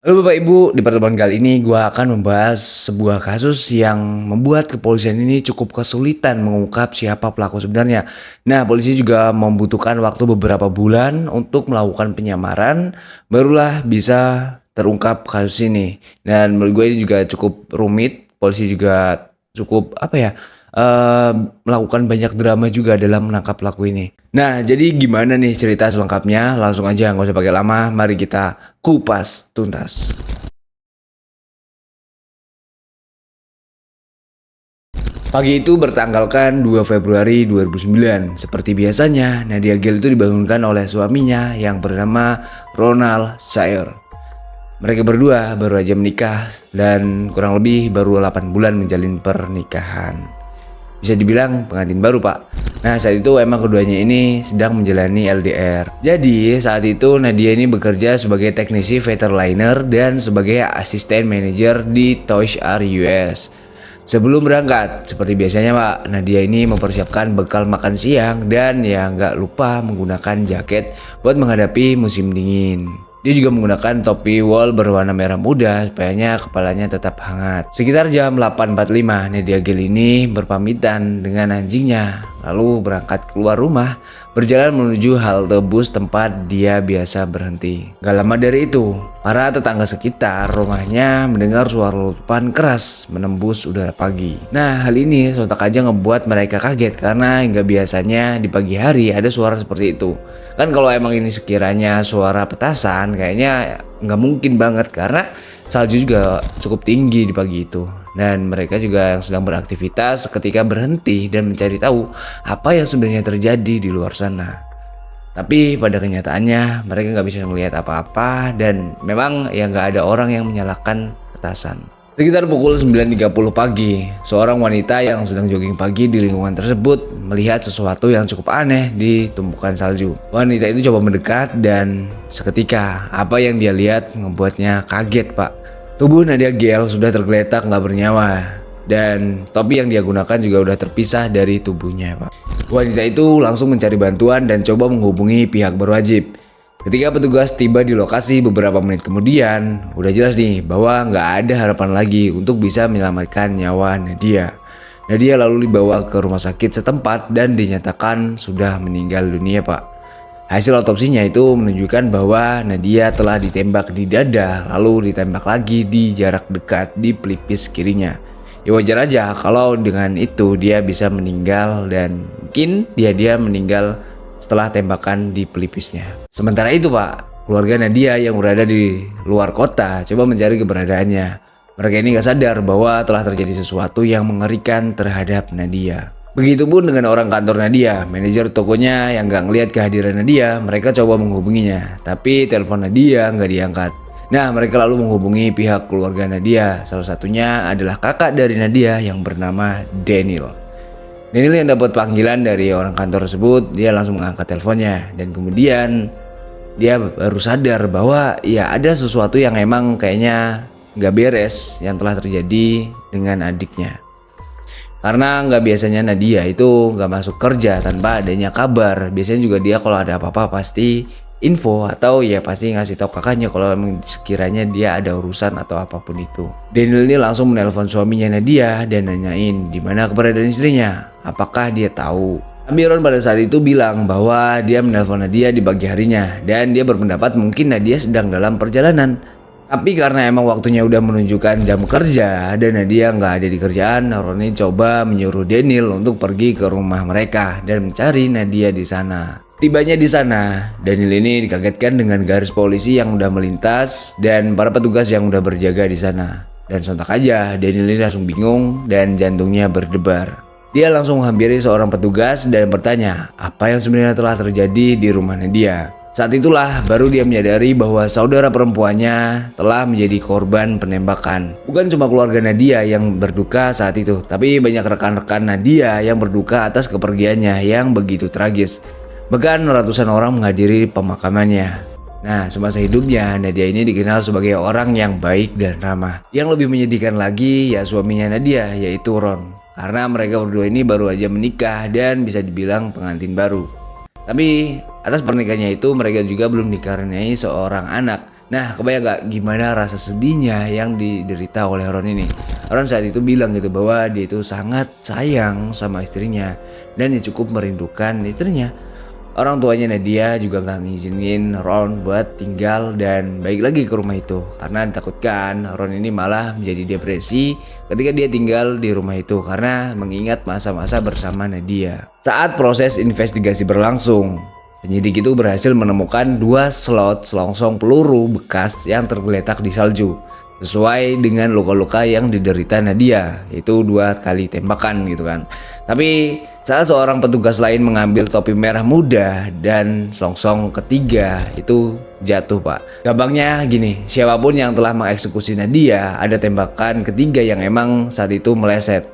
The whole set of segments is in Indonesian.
Halo Bapak Ibu, di pertemuan kali ini gue akan membahas sebuah kasus yang membuat kepolisian ini cukup kesulitan mengungkap siapa pelaku sebenarnya. Nah, polisi juga membutuhkan waktu beberapa bulan untuk melakukan penyamaran, barulah bisa terungkap kasus ini. Dan menurut gue ini juga cukup rumit, polisi juga cukup eh, melakukan banyak drama juga dalam menangkap pelaku ini. Nah, jadi gimana nih cerita selengkapnya? Langsung aja, nggak usah pakai lama. Mari kita kupas tuntas. Pagi itu bertanggalkan 2 Februari 2009. Seperti biasanya, Nadia Gel itu dibangunkan oleh suaminya yang bernama Ronald Sayer. Mereka berdua baru aja menikah dan kurang lebih baru 8 bulan menjalin pernikahan. Bisa dibilang pengantin baru, Pak. Nah, saat itu emang keduanya ini sedang menjalani LDR. Jadi saat itu Nadia ini bekerja sebagai teknisi veteriner dan sebagai asisten manajer di Toys R Us. Sebelum berangkat, seperti biasanya Pak, Nadia ini mempersiapkan bekal makan siang dan ya nggak lupa menggunakan jaket buat menghadapi musim dingin. Dia juga menggunakan topi wol berwarna merah muda supaya kepalanya tetap hangat. Sekitar jam 8.45, Nadia Gel ini berpamitan dengan anjingnya, lalu berangkat keluar rumah, berjalan menuju halte bus tempat dia biasa berhenti. Gak lama dari itu, para tetangga sekitar rumahnya mendengar suara letupan keras menembus udara pagi. Nah, hal ini sontak aja ngebuat mereka kaget karena nggak biasanya di pagi hari ada suara seperti itu. Kan kalau emang ini sekiranya suara petasan, kayaknya nggak mungkin banget karena salju juga cukup tinggi di pagi itu. Dan mereka juga yang sedang beraktivitas ketika berhenti dan mencari tahu apa yang sebenarnya terjadi di luar sana. Tapi pada kenyataannya mereka nggak bisa melihat apa-apa dan memang ya nggak ada orang yang menyalakan petasan. Sekitar pukul 9.30 pagi, seorang wanita yang sedang jogging pagi di lingkungan tersebut melihat sesuatu yang cukup aneh di tumpukan salju. Wanita itu coba mendekat dan seketika apa yang dia lihat membuatnya kaget, Pak. Tubuh Nadia Gel sudah tergeletak nggak bernyawa dan topi yang dia gunakan juga udah terpisah dari tubuhnya, Pak. Wanita itu langsung mencari bantuan dan coba menghubungi pihak berwajib. Ketika petugas tiba di lokasi beberapa menit kemudian, udah jelas nih bahwa nggak ada harapan lagi untuk bisa menyelamatkan nyawa Nadia. Nadia lalu dibawa ke rumah sakit setempat dan dinyatakan sudah meninggal dunia, Pak. Hasil otopsinya itu menunjukkan bahwa Nadia telah ditembak di dada lalu ditembak lagi di jarak dekat di pelipis kirinya. Ya wajar aja kalau dengan itu dia bisa meninggal dan mungkin dia meninggal setelah tembakan di pelipisnya. Sementara itu Pak, keluarga Nadia yang berada di luar kota coba mencari keberadaannya. Mereka ini gak sadar bahwa telah terjadi sesuatu yang mengerikan terhadap Nadia. Begitupun dengan orang kantor Nadia, manajer tokonya yang gak ngelihat kehadiran Nadia, mereka coba menghubunginya. Tapi telepon Nadia gak diangkat. Nah, mereka lalu menghubungi pihak keluarga Nadia. Salah satunya adalah kakak dari Nadia yang bernama Daniel. Daniel yang dapat panggilan dari orang kantor tersebut, dia langsung mengangkat teleponnya dan kemudian dia baru sadar bahwa ya ada sesuatu yang emang kayaknya nggak beres yang telah terjadi dengan adiknya. Karena nggak biasanya Nadia itu nggak masuk kerja tanpa adanya kabar. Biasanya juga dia kalau ada apa-apa pasti info atau ya pasti ngasih tahu kakaknya kalau emang sekiranya dia ada urusan atau apapun itu. Daniel ini langsung menelpon suaminya Nadia dan nanyain di mana keberadaan istrinya. Apakah dia tahu? Amiron pada saat itu bilang bahwa dia menelpon Nadia di pagi harinya dan dia berpendapat mungkin Nadia sedang dalam perjalanan. Tapi karena emang waktunya udah menunjukkan jam kerja dan Nadia nggak ada di kerjaan, Roni coba menyuruh Daniel untuk pergi ke rumah mereka dan mencari Nadia di sana. Tibanya di sana, Daniel ini dikagetkan dengan garis polisi yang udah melintas dan para petugas yang udah berjaga di sana. Dan sontak aja, Daniel ini langsung bingung dan jantungnya berdebar. Dia langsung menghampiri seorang petugas dan bertanya apa yang sebenarnya telah terjadi di rumah Nadia. Saat itulah baru dia menyadari bahwa saudara perempuannya telah menjadi korban penembakan. Bukan cuma keluarga Nadia yang berduka saat itu, tapi banyak rekan-rekan Nadia yang berduka atas kepergiannya yang begitu tragis. Bahkan ratusan orang menghadiri pemakamannya. Nah, semasa hidupnya Nadia ini dikenal sebagai orang yang baik dan ramah. Yang lebih menyedihkan lagi ya suaminya Nadia, yaitu Ron. Karena mereka berdua ini baru aja menikah dan bisa dibilang pengantin baru. Tapi atas pernikahannya itu mereka juga belum dikaruniai seorang anak. Nah, kebayang gak gimana rasa sedihnya yang diderita oleh Ron ini? Ron saat itu bilang gitu bahwa dia itu sangat sayang sama istrinya dan dia cukup merindukan istrinya. Orang tuanya Nadia juga gak ngizinin Ron buat tinggal dan balik lagi ke rumah itu karena ditakutkan Ron ini malah menjadi depresi ketika dia tinggal di rumah itu karena mengingat masa-masa bersama Nadia. Saat proses investigasi berlangsung, penyidik itu berhasil menemukan 2 slot selongsong peluru bekas yang tergeletak di salju sesuai dengan luka-luka yang diderita Nadia, itu 2 kali tembakan gitu kan. Tapi saat seorang petugas lain mengambil topi merah muda dan selongsong ketiga itu jatuh pak. Gampangnya gini, siapapun yang telah mengeksekusi Nadia ada tembakan ketiga yang emang saat itu meleset.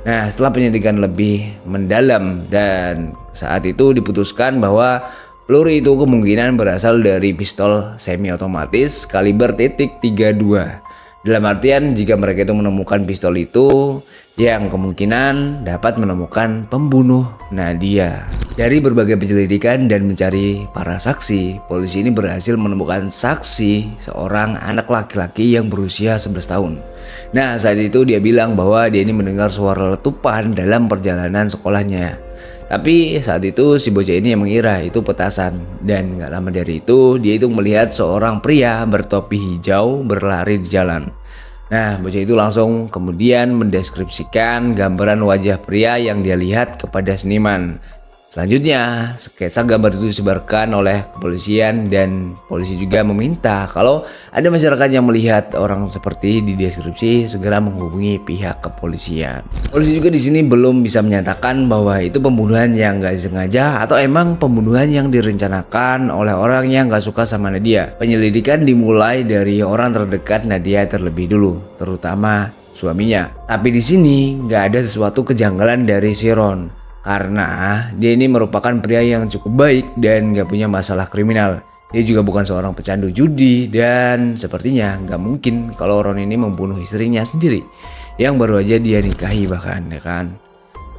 Nah, setelah penyelidikan lebih mendalam dan saat itu diputuskan bahwa peluru itu kemungkinan berasal dari pistol semi otomatis kaliber .32. Dalam artian jika mereka itu menemukan pistol itu, yang kemungkinan dapat menemukan pembunuh Nadia. Dari berbagai penyelidikan dan mencari para saksi, polisi ini berhasil menemukan saksi seorang anak laki-laki yang berusia 11 tahun. Nah, saat itu dia bilang bahwa dia ini mendengar suara letupan dalam perjalanan sekolahnya. Tapi saat itu si bocah ini yang mengira itu petasan. Dan gak lama dari itu dia itu melihat seorang pria bertopi hijau berlari di jalan. Nah, bocah itu langsung kemudian mendeskripsikan gambaran wajah pria yang dia lihat kepada seniman. Selanjutnya, sketsa gambar itu disebarkan oleh kepolisian dan polisi juga meminta kalau ada masyarakat yang melihat orang seperti di deskripsi segera menghubungi pihak kepolisian. Polisi juga di sini belum bisa menyatakan bahwa itu pembunuhan yang gak sengaja atau emang pembunuhan yang direncanakan oleh orang yang gak suka sama Nadia. Penyelidikan dimulai dari orang terdekat Nadia terlebih dulu, terutama suaminya. Tapi di sini gak ada sesuatu kejanggalan dari si Ron. Karena dia ini merupakan pria yang cukup baik dan gak punya masalah kriminal. Dia juga bukan seorang pecandu judi dan sepertinya gak mungkin kalau Ron ini membunuh istrinya sendiri yang baru aja dia nikahi bahkan, ya kan.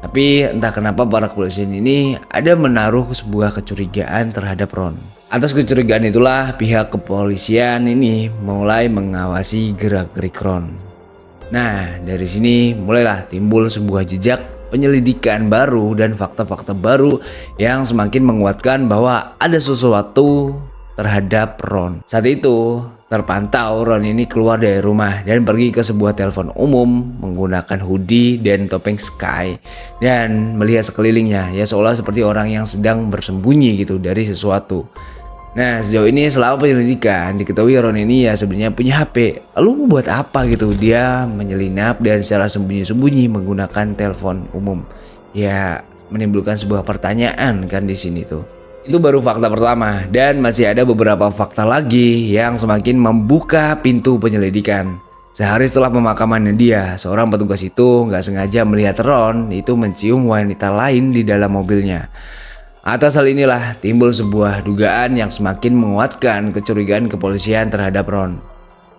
Tapi entah kenapa para kepolisian ini ada menaruh sebuah kecurigaan terhadap Ron. Atas kecurigaan itulah pihak kepolisian ini mulai mengawasi gerak-gerik Ron. Nah, dari sini mulailah timbul sebuah jejak penyelidikan baru dan fakta-fakta baru yang semakin menguatkan bahwa ada sesuatu terhadap Ron. Saat itu terpantau Ron ini keluar dari rumah dan pergi ke sebuah telepon umum menggunakan hoodie dan topeng sky dan melihat sekelilingnya ya seolah seperti orang yang sedang bersembunyi gitu dari sesuatu. Nah, sejauh ini selama penyelidikan diketahui Ron ini ya sebenarnya punya HP. Lalu buat apa gitu dia menyelinap dan secara sembunyi-sembunyi menggunakan telepon umum? Ya menimbulkan sebuah pertanyaan kan di sini tuh. Itu baru fakta pertama dan masih ada beberapa fakta lagi yang semakin membuka pintu penyelidikan. Sehari setelah pemakaman Nadia, seorang petugas itu nggak sengaja melihat Ron itu mencium wanita lain di dalam mobilnya. Atas hal inilah timbul sebuah dugaan yang semakin menguatkan kecurigaan kepolisian terhadap Ron.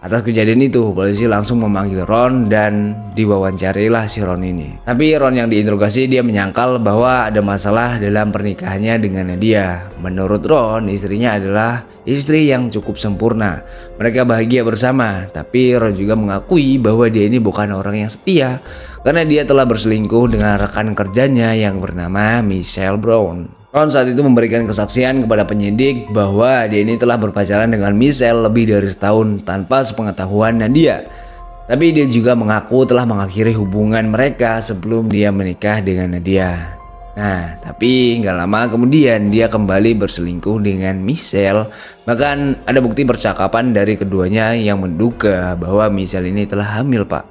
Atas kejadian itu, polisi langsung memanggil Ron dan diwawancarilah si Ron ini. Tapi Ron yang diinterogasi dia menyangkal bahwa ada masalah dalam pernikahannya dengan Nadia. Menurut Ron, istrinya adalah istri yang cukup sempurna. Mereka bahagia bersama, tapi Ron juga mengakui bahwa dia ini bukan orang yang setia karena dia telah berselingkuh dengan rekan kerjanya yang bernama Michelle Brown. Ron saat itu memberikan kesaksian kepada penyidik bahwa dia ini telah berpacaran dengan Michelle lebih dari setahun tanpa sepengetahuan Nadia. Tapi dia juga mengaku telah mengakhiri hubungan mereka sebelum dia menikah dengan Nadia. Nah, tapi nggak lama kemudian dia kembali berselingkuh dengan Michelle. Bahkan ada bukti percakapan dari keduanya yang menduga bahwa Michelle ini telah hamil, Pak.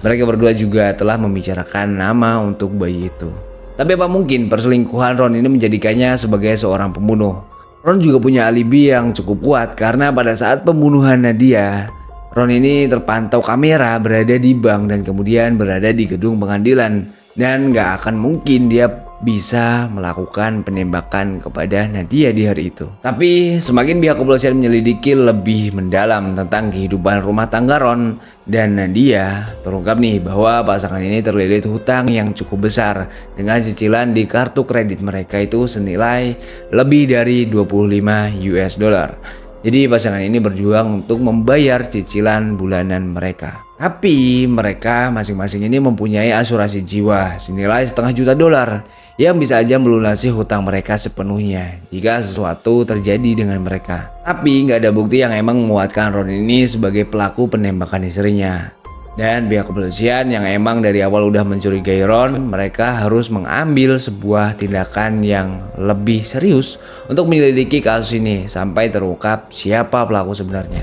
Mereka berdua juga telah membicarakan nama untuk bayi itu. Tapi apa mungkin perselingkuhan Ron ini menjadikannya sebagai seorang pembunuh? Ron juga punya alibi yang cukup kuat karena pada saat pembunuhan Nadia, Ron ini terpantau kamera berada di bank dan kemudian berada di gedung pengadilan. Dan gak akan mungkin dia bisa melakukan penembakan kepada Nadia di hari itu. Tapi semakin pihak kepolisian menyelidiki lebih mendalam tentang kehidupan rumah tangga Ron dan Nadia, terungkap nih bahwa pasangan ini terlilit hutang yang cukup besar dengan cicilan di kartu kredit mereka itu senilai lebih dari 25 US dollar. Jadi pasangan ini berjuang untuk membayar cicilan bulanan mereka. Tapi mereka masing-masing ini mempunyai asuransi jiwa senilai $500 yang bisa aja melunasi hutang mereka sepenuhnya jika sesuatu terjadi dengan mereka. Tapi nggak ada bukti yang emang menguatkan Ron ini sebagai pelaku penembakan istrinya. Dan pihak kepolisian yang emang dari awal udah mencurigai Ron, mereka harus mengambil sebuah tindakan yang lebih serius untuk menyelidiki kasus ini sampai terungkap siapa pelaku sebenarnya.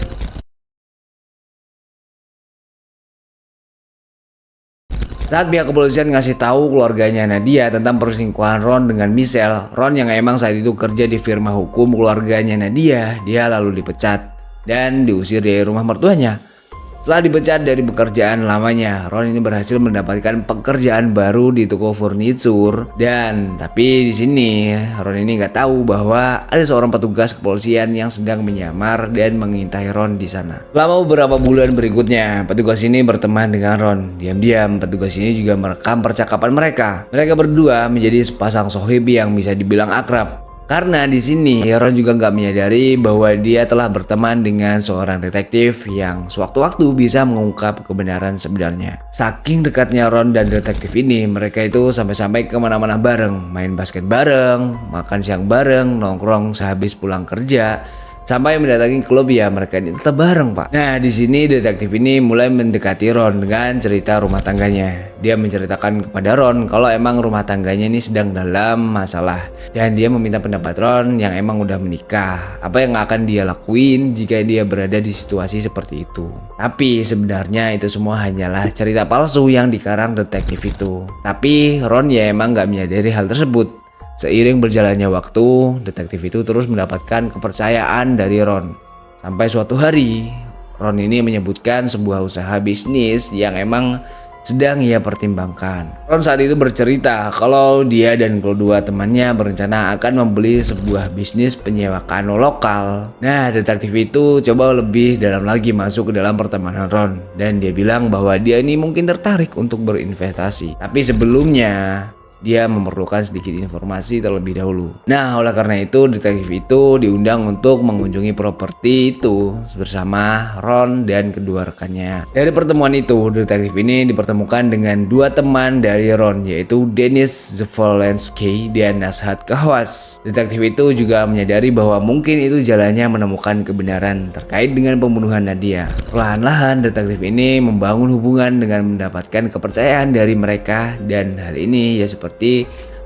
Saat pihak kepolisian ngasih tahu keluarganya Nadia tentang perselingkuhan Ron dengan Michelle, Ron yang emang saat itu kerja di firma hukum keluarganya Nadia, dia lalu dipecat dan diusir dari rumah mertuanya. Setelah dipecat dari pekerjaan lamanya, Ron ini berhasil mendapatkan pekerjaan baru di toko furnitur. Tapi di sini Ron ini nggak tahu bahwa ada seorang petugas kepolisian yang sedang menyamar dan mengintai Ron di sana. Selama beberapa bulan berikutnya, petugas ini berteman dengan Ron. Diam-diam, petugas ini juga merekam percakapan mereka. Mereka berdua menjadi sepasang sohib yang bisa dibilang akrab. Karena di sini Ron juga nggak menyadari bahwa dia telah berteman dengan seorang detektif yang sewaktu-waktu bisa mengungkap kebenaran sebenarnya. Saking dekatnya Ron dan detektif ini, mereka itu sampai-sampai kemana-mana bareng, main basket bareng, makan siang bareng, nongkrong sehabis pulang kerja, sampai mendatangi klub ya mereka ini tetap bareng pak. Nah di sini detektif ini mulai mendekati Ron dengan cerita rumah tangganya. Dia menceritakan kepada Ron kalau emang rumah tangganya ini sedang dalam masalah dan dia meminta pendapat Ron yang emang udah menikah. Apa yang akan dia lakuin jika dia berada di situasi seperti itu. Tapi sebenarnya itu semua hanyalah cerita palsu yang dikarang detektif itu. Tapi Ron ya emang gak menyadari hal tersebut. Seiring berjalannya waktu, detektif itu terus mendapatkan kepercayaan dari Ron. Sampai suatu hari, Ron ini menyebutkan sebuah usaha bisnis yang emang sedang ia pertimbangkan. Ron saat itu bercerita kalau dia dan kedua temannya berencana akan membeli sebuah bisnis penyewaan lokal. Nah, detektif itu coba lebih dalam lagi masuk ke dalam pertemanan Ron. Dan dia bilang bahwa dia ini mungkin tertarik untuk berinvestasi. Tapi sebelumnya dia memerlukan sedikit informasi terlebih dahulu. Nah, oleh karena itu detektif itu diundang untuk mengunjungi properti itu bersama Ron dan kedua rekannya. Dari pertemuan itu, detektif ini dipertemukan dengan dua teman dari Ron, yaitu Dennis Zvolensky dan Nashat Kahwas. Detektif itu juga menyadari bahwa mungkin itu jalannya menemukan kebenaran terkait dengan pembunuhan Nadia. Perlahan-lahan detektif ini membangun hubungan dengan mendapatkan kepercayaan dari mereka, dan hal ini ya seperti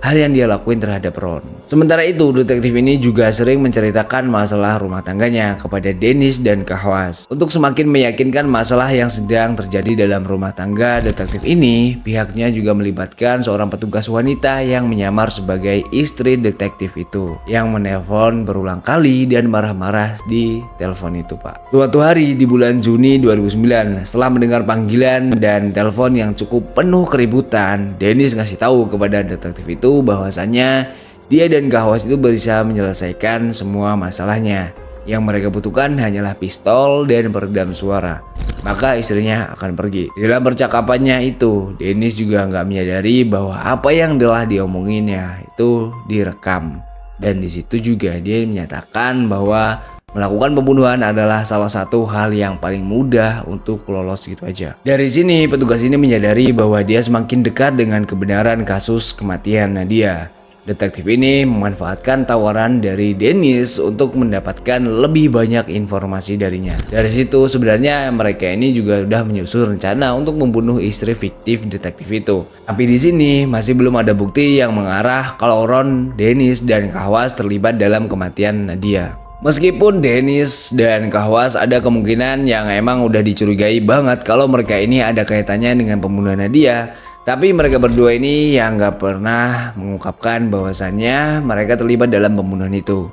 hal yang dia lakuin terhadap Ron. Sementara itu, detektif ini juga sering menceritakan masalah rumah tangganya kepada Dennis dan Kahwas. Untuk semakin meyakinkan masalah yang sedang terjadi dalam rumah tangga detektif ini, pihaknya juga melibatkan seorang petugas wanita yang menyamar sebagai istri detektif itu, yang menelpon berulang kali dan marah-marah di telepon itu, Pak. Suatu hari di bulan Juni 2009, setelah mendengar panggilan dan telepon yang cukup penuh keributan, Dennis ngasih tahu kepada detektif itu bahwasannya dia dan Kahwas itu berusaha menyelesaikan semua masalahnya. Yang mereka butuhkan hanyalah pistol dan peredam suara. Maka istrinya akan pergi. Dalam percakapannya itu, Dennis juga nggak menyadari bahwa apa yang telah diomonginnya itu direkam. Dan di situ juga dia menyatakan bahwa melakukan pembunuhan adalah salah satu hal yang paling mudah untuk lolos gitu aja. Dari sini petugas ini menyadari bahwa dia semakin dekat dengan kebenaran kasus kematian Nadia. Detektif ini memanfaatkan tawaran dari Dennis untuk mendapatkan lebih banyak informasi darinya. Dari situ sebenarnya mereka ini juga sudah menyusun rencana untuk membunuh istri fiktif detektif itu. Tapi di sini masih belum ada bukti yang mengarah kalau Ron, Dennis, dan Kahwas terlibat dalam kematian Nadia. Meskipun Dennis dan Kahwas ada kemungkinan yang emang udah dicurigai banget kalau mereka ini ada kaitannya dengan pembunuhan Nadia, tapi mereka berdua ini yang gak pernah mengungkapkan bahwasannya mereka terlibat dalam pembunuhan itu.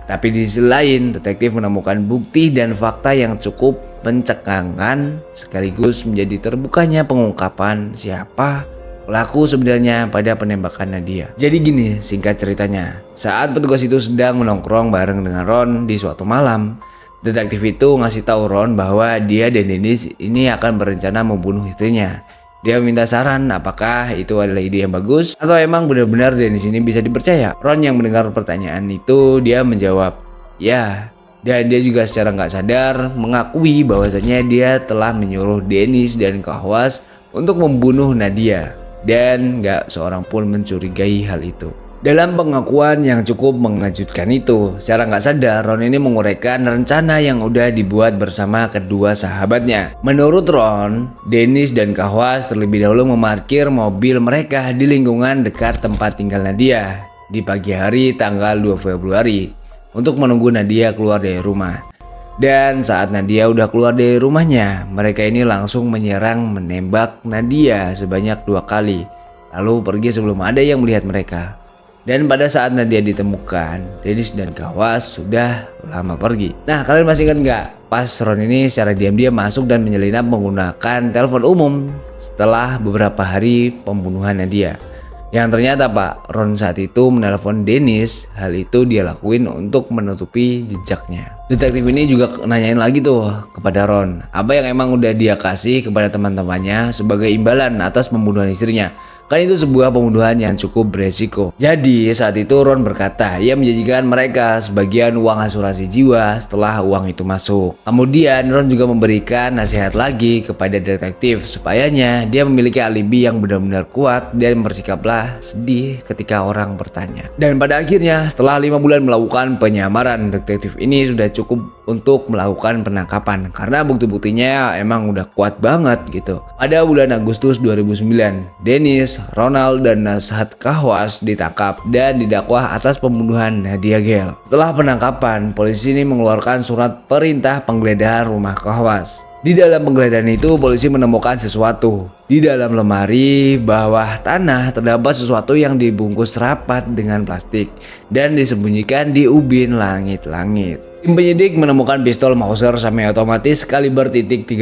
Tapi di sisi lain, detektif menemukan bukti dan fakta yang cukup mencengangkan sekaligus menjadi terbukanya pengungkapan siapa pelaku sebenarnya pada penembakan Nadia. Jadi gini singkat ceritanya, saat petugas itu sedang menongkrong bareng dengan Ron di suatu malam, detektif itu ngasih tahu Ron bahwa dia dan Dennis ini akan berencana membunuh istrinya. Dia meminta saran apakah itu adalah ide yang bagus atau emang benar-benar Dennis ini bisa dipercaya. Ron yang mendengar pertanyaan itu dia menjawab, ya Dan dia juga secara nggak sadar mengakui bahwasanya dia telah menyuruh Dennis dan Kahwas untuk membunuh Nadia. Dan nggak seorang pun mencurigai hal itu. Dalam pengakuan yang cukup mengejutkan itu, secara nggak sadar Ron ini menguraikan rencana yang udah dibuat bersama kedua sahabatnya. Menurut Ron, Dennis dan Kahwas terlebih dahulu memarkir mobil mereka di lingkungan dekat tempat tinggal Nadia di pagi hari tanggal 2 Februari untuk menunggu Nadia keluar dari rumah. Dan saat Nadia udah keluar dari rumahnya, mereka ini langsung menyerang menembak Nadia sebanyak 2 kali, lalu pergi sebelum ada yang melihat mereka. Dan pada saat Nadia ditemukan, Dennis dan Kahwas sudah lama pergi. Nah, kalian masih ingat nggak? Pas Ron ini secara diam-diam masuk dan menyelinap menggunakan telepon umum setelah beberapa hari pembunuhan Nadia. Yang ternyata Ron saat itu menelpon Dennis. Hal itu dia lakuin untuk menutupi jejaknya. Detektif ini juga nanyain lagi tuh kepada Ron, apa yang emang udah dia kasih kepada teman-temannya sebagai imbalan atas pembunuhan istrinya. Kan itu sebuah pembunuhan yang cukup beresiko. Jadi saat itu Ron berkata ia menjanjikan mereka sebagian uang asuransi jiwa setelah uang itu masuk. Kemudian Ron juga memberikan nasihat lagi kepada detektif supayanya dia memiliki alibi yang benar-benar kuat dan bersikaplah sedih ketika orang bertanya. Dan pada akhirnya setelah 5 bulan melakukan penyamaran, detektif ini sudah cukup untuk melakukan penangkapan karena bukti-buktinya emang udah kuat banget gitu. Pada bulan Agustus 2009, Dennis, Ronald, dan Nazhat Kahwas ditangkap dan didakwa atas pembunuhan Nadia Ghel. Setelah penangkapan, polisi ini mengeluarkan surat perintah penggeledahan rumah Kahwas. Di dalam penggeledahan itu, polisi menemukan sesuatu. Di dalam lemari bawah tanah terdapat sesuatu yang dibungkus rapat dengan plastik dan disembunyikan di ubin langit-langit. Tim penyidik menemukan pistol Mauser semi otomatis kaliber .32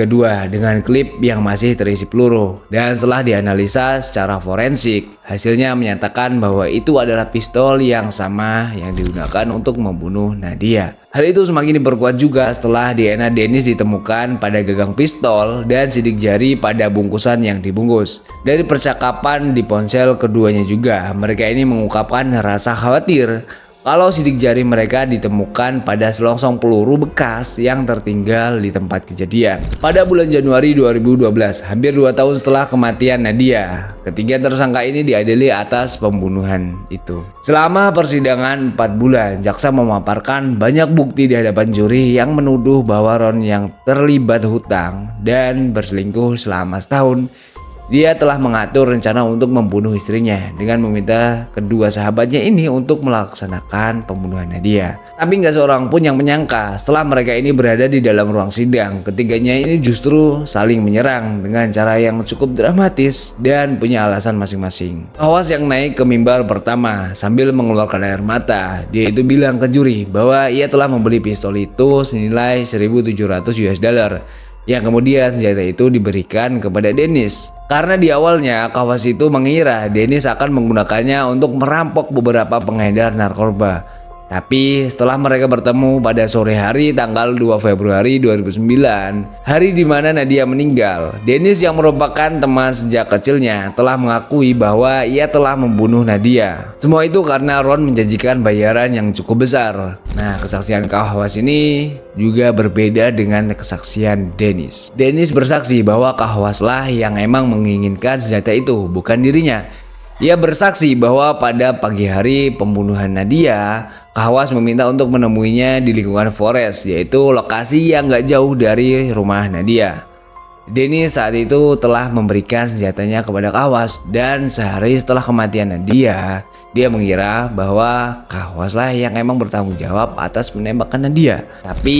dengan klip yang masih terisi peluru. Dan setelah dianalisa secara forensik, hasilnya menyatakan bahwa itu adalah pistol yang sama yang digunakan untuk membunuh Nadia. Hal itu semakin diperkuat juga setelah DNA Dennis ditemukan pada gagang pistol dan sidik jari pada bungkusan yang dibungkus. Dari percakapan di ponsel keduanya juga, mereka ini mengungkapkan rasa khawatir kalau sidik jari mereka ditemukan pada selongsong peluru bekas yang tertinggal di tempat kejadian. Pada bulan Januari 2012, hampir 2 tahun setelah kematian Nadia, ketiga tersangka ini diadili atas pembunuhan itu. Selama persidangan 4 bulan, jaksa memaparkan banyak bukti di hadapan juri yang menuduh bahwa Ron yang terlibat hutang dan berselingkuh selama setahun. Dia telah mengatur rencana untuk membunuh istrinya dengan meminta kedua sahabatnya ini untuk melaksanakan pembunuhan Nadia. Tapi nggak seorang pun yang menyangka setelah mereka ini berada di dalam ruang sidang, ketiganya ini justru saling menyerang dengan cara yang cukup dramatis dan punya alasan masing-masing. Kahwas yang naik ke mimbar pertama sambil mengeluarkan air mata, dia itu bilang ke juri bahwa ia telah membeli pistol itu senilai 1.700 US dollar. Yang kemudian senjata itu diberikan kepada Dennis. Karena di awalnya Kahwas itu mengira Dennis akan menggunakannya untuk merampok beberapa pengedar narkoba. Tapi setelah mereka bertemu pada sore hari tanggal 2 Februari 2009, hari di mana Nadia meninggal, Dennis yang merupakan teman sejak kecilnya telah mengakui bahwa ia telah membunuh Nadia. Semua itu karena Ron menjanjikan bayaran yang cukup besar. Nah, kesaksian Kahwas ini juga berbeda dengan kesaksian Dennis. Dennis bersaksi bahwa Kahwaslah yang emang menginginkan senjata itu, bukan dirinya. Ia bersaksi bahwa pada pagi hari pembunuhan Nadia, Kahwas meminta untuk menemuinya di lingkungan forest, yaitu lokasi yang gak jauh dari rumah Nadia. Dennis saat itu telah memberikan senjatanya kepada Kahwas dan sehari setelah kematian Nadia, dia mengira bahwa Kahwaslah yang emang bertanggung jawab atas menembakkan Nadia. Tapi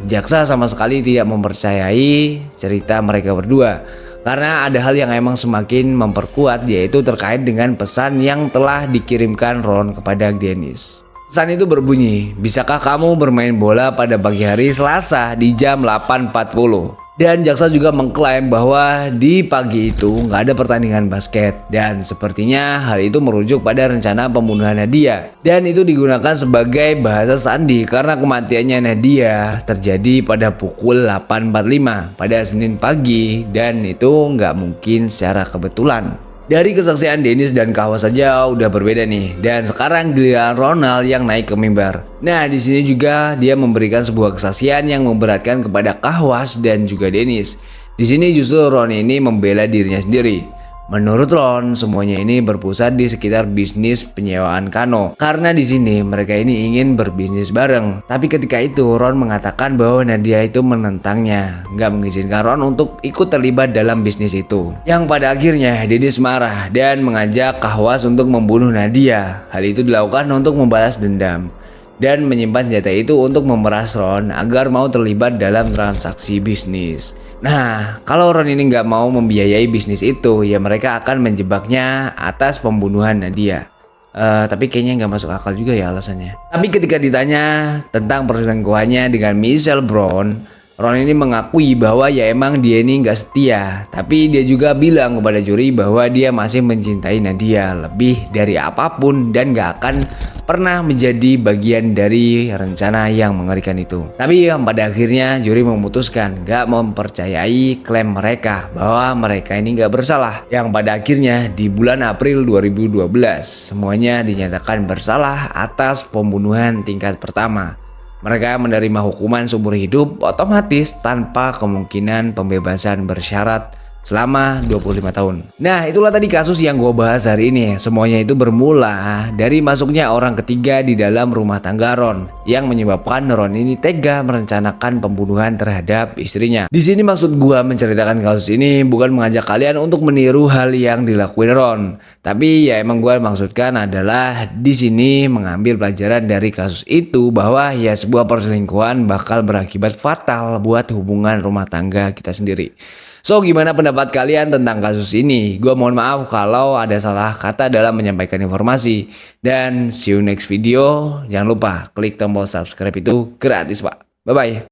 jaksa sama sekali tidak mempercayai cerita mereka berdua. Karena ada hal yang emang semakin memperkuat, yaitu terkait dengan pesan yang telah dikirimkan Ron kepada Dennis. Pesan itu berbunyi, bisakah kamu bermain bola pada pagi hari Selasa di jam 8.40? Dan jaksa juga mengklaim bahwa di pagi itu nggak ada pertandingan basket. Dan sepertinya hal itu merujuk pada rencana pembunuhan Nadia. Dan itu digunakan sebagai bahasa sandi karena kematiannya Nadia terjadi pada pukul 8.45 pada Senin pagi. Dan itu nggak mungkin secara kebetulan. Dari kesaksian Dennis dan Kahwa saja udah berbeda nih, dan sekarang giliran Ronald yang naik ke mimbar. Nah, di sini juga dia memberikan sebuah kesaksian yang memberatkan kepada Kahwas dan juga Dennis. Di sini justru Ron ini membela dirinya sendiri. Menurut Ron, semuanya ini berpusat di sekitar bisnis penyewaan kano. Karena di sini mereka ini ingin berbisnis bareng. Tapi ketika itu Ron mengatakan bahwa Nadia itu menentangnya, nggak mengizinkan Ron untuk ikut terlibat dalam bisnis itu. Yang pada akhirnya Dennis marah dan mengajak Kahwas untuk membunuh Nadia. Hal itu dilakukan untuk membalas dendam dan menyimpan senjata itu untuk memeras Ron agar mau terlibat dalam transaksi bisnis. Nah, kalau Ron ini nggak mau membiayai bisnis itu, ya mereka akan menjebaknya atas pembunuhan Nadia. Tapi kayaknya nggak masuk akal juga ya alasannya. Tapi ketika ditanya tentang perselingkuhannya dengan Michelle Brown, Ron ini mengakui bahwa ya emang dia ini nggak setia. Tapi dia juga bilang kepada juri bahwa dia masih mencintai Nadia lebih dari apapun dan nggak akan pernah menjadi bagian dari rencana yang mengerikan itu. Tapi yang pada akhirnya juri memutuskan gak mempercayai klaim mereka bahwa mereka ini gak bersalah. Yang pada akhirnya di bulan April 2012 semuanya dinyatakan bersalah atas pembunuhan tingkat pertama. Mereka menerima hukuman seumur hidup otomatis tanpa kemungkinan pembebasan bersyarat selama 25 tahun. Nah, itulah tadi kasus yang gue bahas hari ini. Semuanya itu bermula dari masuknya orang ketiga di dalam rumah tangga Ron yang menyebabkan Ron ini tega merencanakan pembunuhan terhadap istrinya. Di sini maksud gue menceritakan kasus ini bukan mengajak kalian untuk meniru hal yang dilakuin Ron, tapi ya emang gue maksudkan adalah di sini mengambil pelajaran dari kasus itu bahwa ya sebuah perselingkuhan bakal berakibat fatal buat hubungan rumah tangga kita sendiri. So, gimana pendapat kalian tentang kasus ini? Gue mohon maaf kalau ada salah kata dalam menyampaikan informasi. Dan see you next video. Jangan lupa klik tombol subscribe, itu gratis, Pak. Bye-bye.